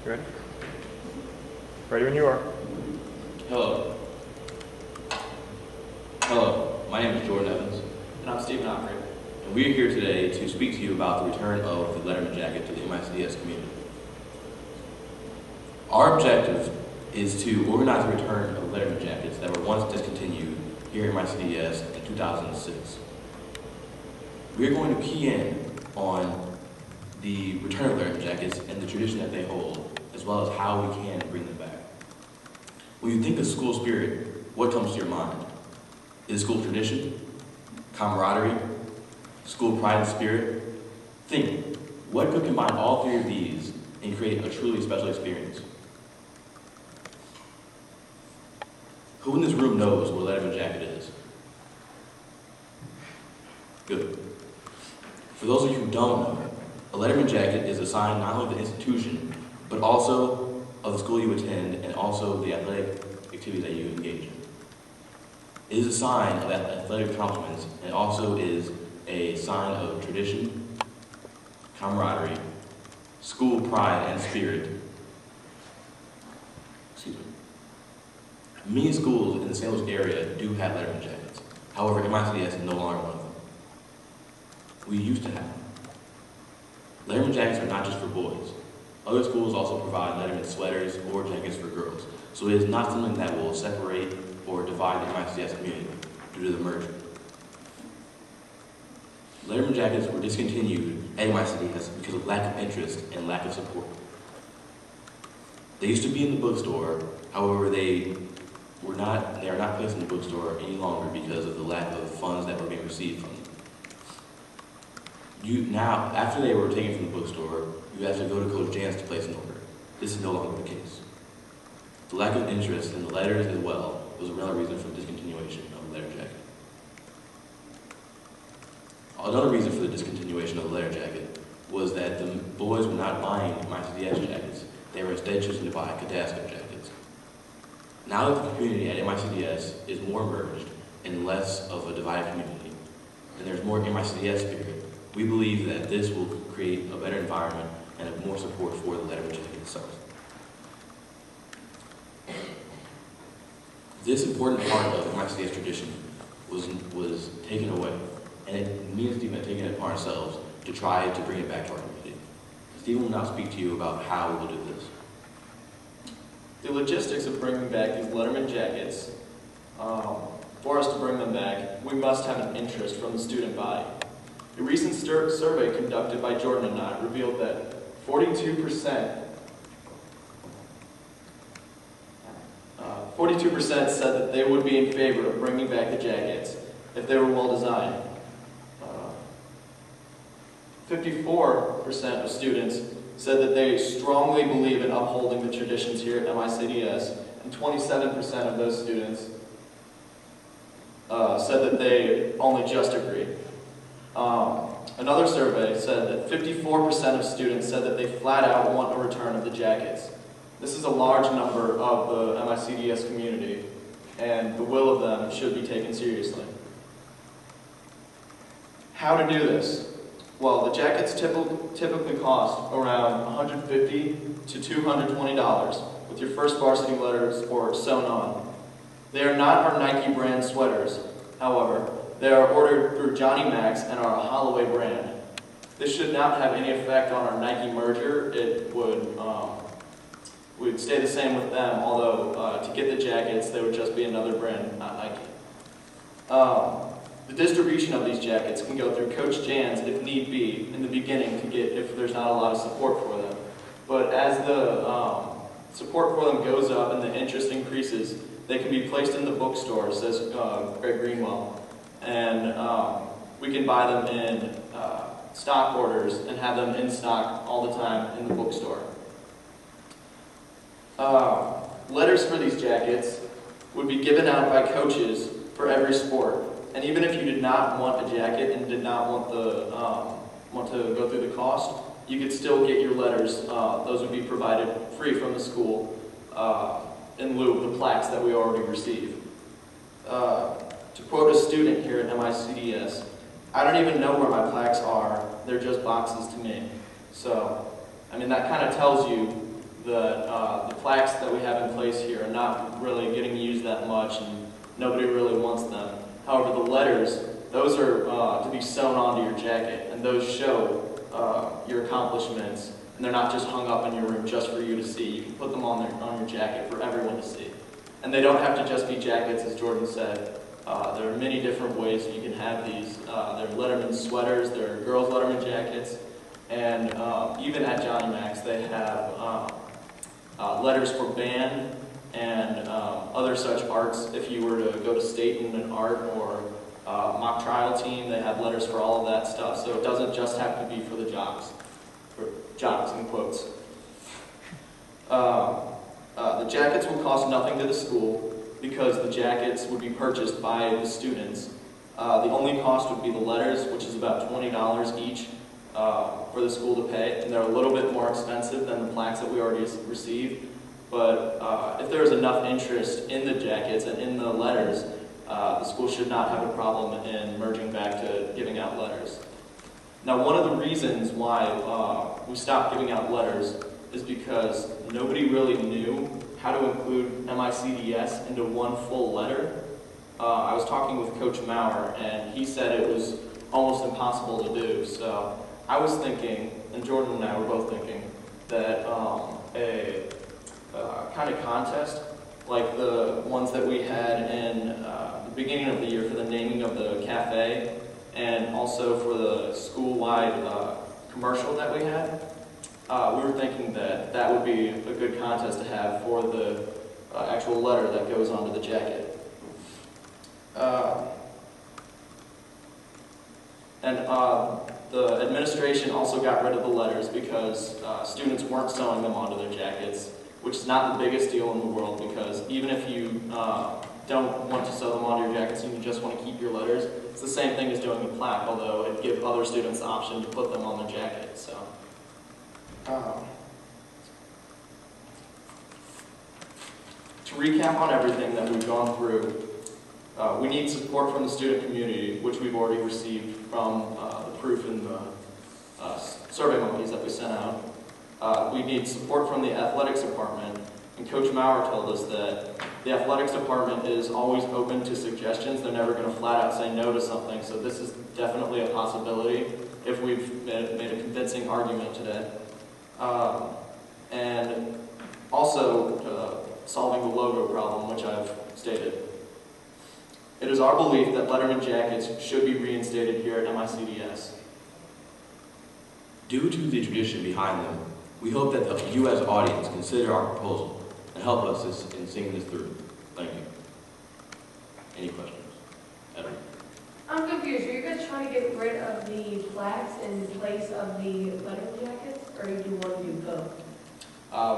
You ready? Ready when you are. Hello. Hello, my name is Jordan Evans. And I'm Stephen Opry. And we are here today to speak to you about the return of the letterman jacket to the MICDS community. Our objective is to organize the return of letterman jackets that were once discontinued here at MICDS in 2006. We are going to key in on the return of letterman jackets and the tradition that they hold, as well as how we can bring them back. When you think of school spirit, what comes to your mind? Is it school tradition, camaraderie, school pride and spirit? Think, what could combine all three of these and create a truly special experience? Who in this room knows what a letterman jacket is? Good. For those of you who don't know, a letterman jacket is a sign not only of the institution, but also of the school you attend and also the athletic activities that you engage in. It is a sign of athletic accomplishments and also is a sign of tradition, camaraderie, school pride and spirit. Excuse me. Many schools in the St. Louis area do have letterman jackets. However, MICDS is no longer one of them. We used to have them. Letterman jackets are not just for boys. Other schools also provide letterman sweaters or jackets for girls. So it is not something that will separate or divide the MICDS community due to the merger. Letterman jackets were discontinued at MICDS because of lack of interest and lack of support. They used to be in the bookstore, however they are not placed in the bookstore any longer because of the lack of funds that were being received from them. Now, after they were taken from the bookstore, you have to go to Coach Jan's to place an order. This is no longer the case. The lack of interest in the letters as well was another reason for the discontinuation of the letter jacket. Another reason for the discontinuation of the letter jacket was that the boys were not buying MICDS jackets. They were instead choosing to buy Cadasco jackets. Now that the community at MICDS is more merged and less of a divided community, and there's more MICDS spirit, we believe that this will create a better environment and more support for the letterman jacket itself. This important part of MICDS tradition was taken away, and it means to be taken it upon ourselves to try to bring it back to our community. Stephen will now speak to you about how we will do this. The logistics of bringing back these letterman jackets, for us to bring them back, we must have an interest from the student body. A recent survey conducted by Jordan and I revealed that 42% said that they would be in favor of bringing back the jackets if they were well designed. 54% of students said that they strongly believe in upholding the traditions here at MICDS, and 27% of those students said that they only just agree. Another survey said that 54% of students said that they flat out want a return of the jackets. This is a large number of the MICDS community, and the will of them should be taken seriously. How to do this? Well, the jackets typically cost around $150 to $220 with your first varsity letters or sewn on. They are not our Nike brand sweaters, however. They are ordered through Johnny Mac's and are a Holloway brand. This should not have any effect on our Nike merger. It would stay the same with them, although to get the jackets, they would just be another brand, not Nike. The distribution of these jackets can go through Coach Jan's if need be in the beginning if there's not a lot of support for them. But as the support for them goes up and the interest increases, they can be placed in the bookstore, says Greg Greenwell. And we can buy them in stock orders and have them in stock all the time in the bookstore. Letters for these jackets would be given out by coaches for every sport. And even if you did not want a jacket and did not want to go through the cost, you could still get your letters. Those would be provided free from the school in lieu of the plaques that we already receive. To quote a student here at MICDS, I don't even know where my plaques are. They're just boxes to me. So, I mean, that kind of tells you the plaques that we have in place here are not really getting used that much, and nobody really wants them. However, the letters, those are to be sewn onto your jacket, and those show your accomplishments, and they're not just hung up in your room just for you to see. You can put them on your jacket for everyone to see. And they don't have to just be jackets, as Jordan said. There are many different ways you can have these. There are Letterman sweaters, there are girls' Letterman jackets, and even at Johnny Mac's they have letters for band and other such arts. If you were to go to state in an art or mock trial team, they have letters for all of that stuff, so it doesn't just have to be for the jocks. For jocks, in quotes. The jackets will cost nothing to the school because the jackets would be purchased by the students. The only cost would be the letters, which is about $20 each for the school to pay, and they're a little bit more expensive than the plaques that we already received. But if there is enough interest in the jackets and in the letters, the school should not have a problem in merging back to giving out letters. Now, one of the reasons why we stopped giving out letters is because nobody really knew how to include MICDS into one full letter. I was talking with Coach Maurer, and he said it was almost impossible to do. So I was thinking, and Jordan and I were both thinking, that a kind of contest, like the ones that we had in the beginning of the year for the naming of the cafe, and also for the school-wide commercial that we had, we were thinking that that would be a good contest to have for the actual letter that goes onto the jacket. The administration also got rid of the letters because students weren't sewing them onto their jackets, which is not the biggest deal in the world, because even if you don't want to sew them onto your jackets and you just want to keep your letters, it's the same thing as doing a plaque, although it gives other students the option to put them on their jacket. So. To recap on everything that we've gone through, we need support from the student community, which we've already received from the proof in the survey monkeys that we sent out. We need support from the athletics department, and Coach Maurer told us that the athletics department is always open to suggestions. They're never going to flat out say no to something, so this is definitely a possibility if we've made a convincing argument today. And also solving the logo problem, which I've stated. It is our belief that Letterman jackets should be reinstated here at MICDS. Due to the tradition behind them, we hope that you as audience consider our proposal and help us in seeing this through. Thank you. Any questions? Edward? I'm confused. Are you guys trying to get rid of the plaques in place of the Letterman jackets, or do you want to do both?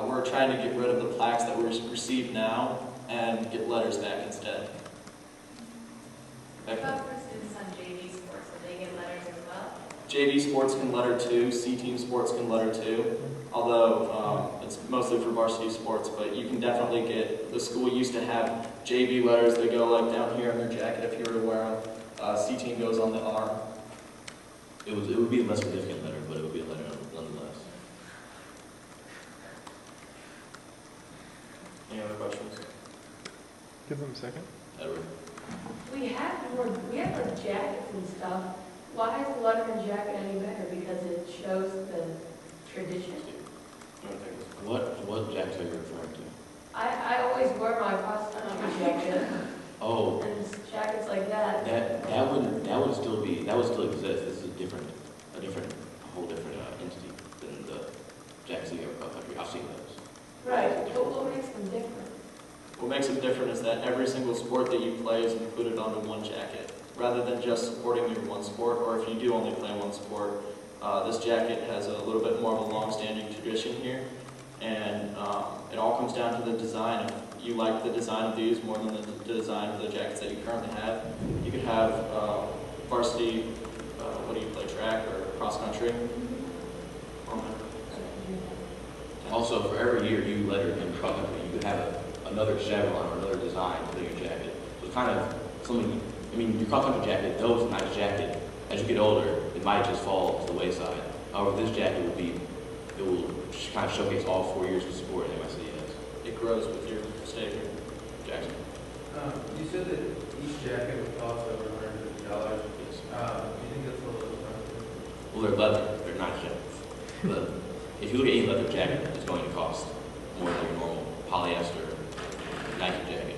We're trying to get rid of the plaques that we receive now and get letters back instead. What about for students on JV sports? Do they get letters as well? JV sports can letter too, C-team sports can letter too, although it's mostly for varsity sports, but you can definitely get, the school used to have JV letters that go like down here on their jacket if you were to wear them. C-team goes on the arm. It would be a less significant letter, but it would be a letter nonetheless. Any other questions? Give them a second. Edward? We have the jackets and stuff. Why is the Letterman jacket any better? Because it shows the tradition. What jackets are you referring to? I always wear my cross-country jacket. Oh, And jackets like that. that would still exist. This is a whole different entity than the jackets you have country. I've seen those. Right, but what makes them different? What makes it different is that every single sport that you play is included onto one jacket, rather than just supporting your one sport, or if you do only play one sport. This jacket has a little bit more of a long-standing tradition here, and it all comes down to the design. If you like the design of these more than the design of the jackets that you currently have, you could have varsity, what do you play, track or cross-country? Also, for every year you letter in cross country, you could have another chevron or another design to your jacket. So it's kind of something. I mean, your cross country jacket, though it's a nice jacket, as you get older, it might just fall to the wayside. However, this jacket would be It will kind of showcase all 4 years of support in MICDS. It grows with your stay here. Jackson? You said that each jacket would cost over $150. Yes. Do you think that's a little expensive? Well, they're leather, they're not jackets. But if you look at any leather jacket, it's going to cost more than your normal polyester Nike jacket.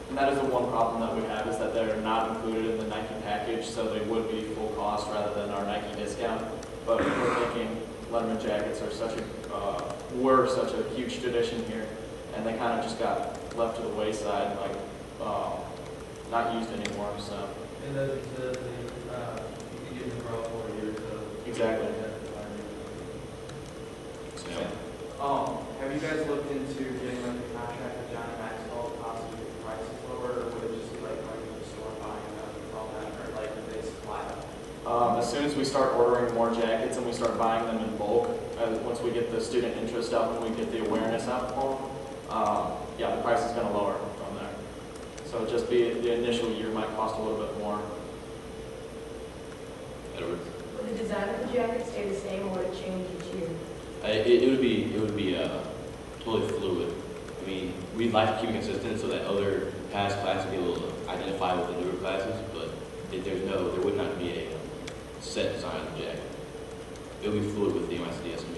And that is the one problem that we have, is that they're not included in the Nike package, so they would be full cost rather than our Nike discount. But we're thinking Letterman jackets are were such a huge tradition here, and they kind of just got left to the wayside, like not used anymore. So And as you said, you could get them for all 4 years. So exactly. So, Have you guys looked into getting like a contract with John Maxwell, possibly the prices lower, or would it just be like going to the store buying them from them, or like would they supply them? As soon as we start ordering more jackets and we start buying them in bulk, once we get the student interest up and we get the awareness out for them, yeah, the price is going to lower from there. So it'd just be the initial year might cost a little bit more. Edward? Would the design of the jacket stay the same, or would it change each year? It would be totally fluid. I mean, we'd like to keep it consistent so that other past classes be able to identify with the newer classes, but there would not be a set design of the jacket. It would be fluid with the MICDS community.